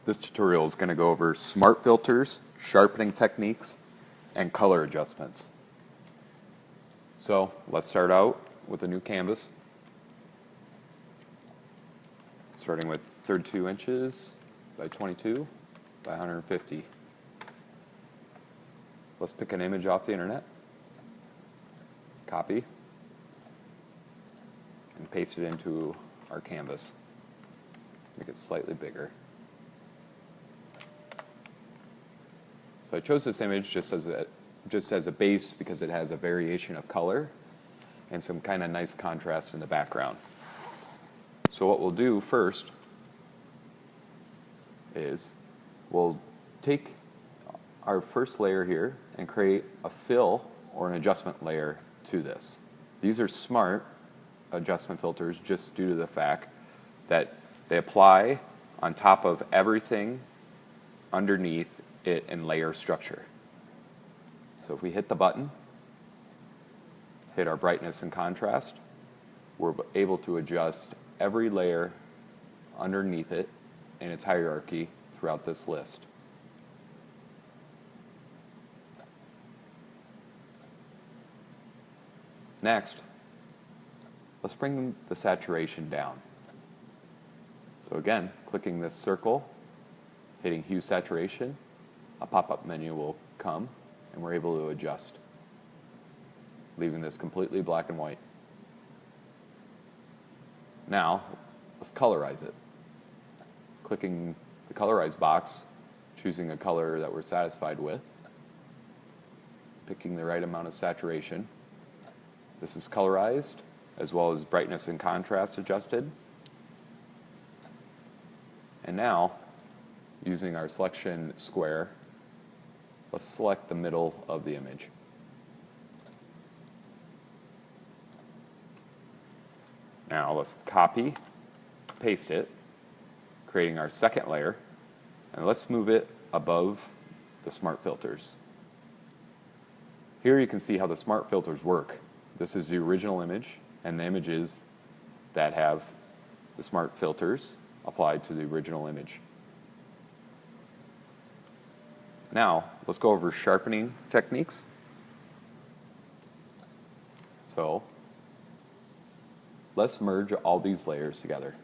This tutorial is going to go over smart filters, sharpening techniques, and color adjustments. So let's start out with a new canvas, starting with 32 inches by 22 by 150. Let's pick an image off the internet, copy, and paste it into our canvas. Make it slightly bigger. So I chose this image just as a base because it has a variation of color and some kind of nice contrast in the background. So what we'll do first is we'll take our first layer here and create a fill or an adjustment layer to this. These are smart adjustment filters just due to the fact that they apply on top of everything underneath it in layer structure. So if we hit the button, hit our brightness and contrast, we're able to adjust every layer underneath it in its hierarchy throughout this list. Next, let's bring the saturation down. So again, clicking this circle, hitting Hue Saturation, a pop-up menu will come and we're able to adjust, leaving this completely black and white. Now, let's colorize it. Clicking the Colorize box, choosing a color that we're satisfied with, picking the right amount of saturation. This is colorized, as well as brightness and contrast adjusted. And now, using our selection square, let's select the middle of the image. Now let's copy, paste it, creating our second layer, and let's move it above the smart filters. Here you can see how the smart filters work. This is the original image and the images that have the smart filters applied to the original image. Now, let's go over sharpening techniques. So, let's merge all these layers together.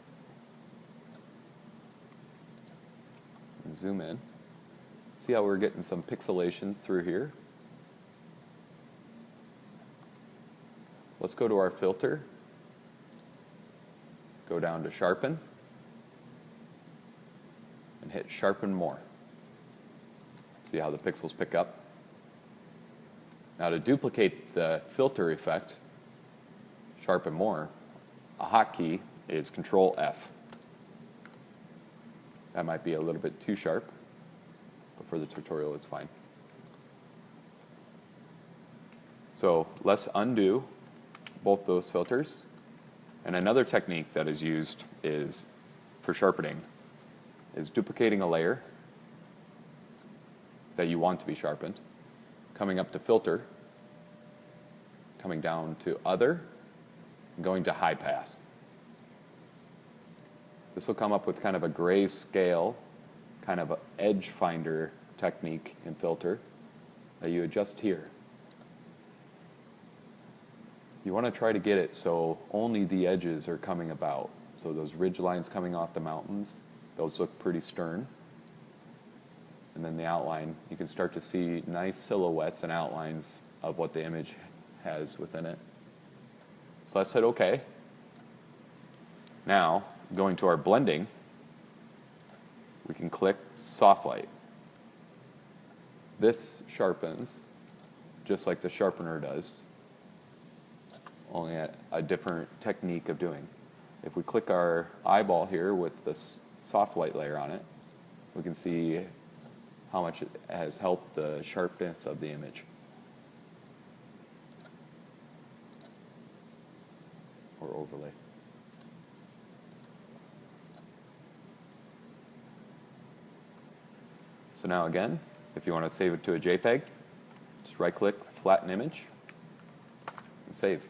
And zoom in. See how we're getting some pixelations through here? Let's go to our filter, go down to Sharpen, and hit Sharpen More. See how the pixels pick up? Now to duplicate the filter effect, Sharpen More, a hotkey is Control F. That might be a little bit too sharp, but for the tutorial it's fine. So let's undo both those filters. And another technique that is used is for sharpening is duplicating a layer that you want to be sharpened, coming up to Filter, coming down to Other, and going to Highpass. This will come up with kind of a gray scale, kind of an edge finder technique in Filter that you adjust here. You want to try to get it so only the edges are coming about. So those ridge lines coming off the mountains, those look pretty stern. And then the outline, you can start to see nice silhouettes and outlines of what the image has within it. So let's hit OK. Now, going to our blending, we can click Soft Light. This sharpens just like the sharpener does, only a different technique of doing. If we click our eyeball here with this soft light layer on it, we can see how much it has helped the sharpness of the image. Or overlay. So now again, if you want to save it to a JPEG, just right-click, flatten image, and save.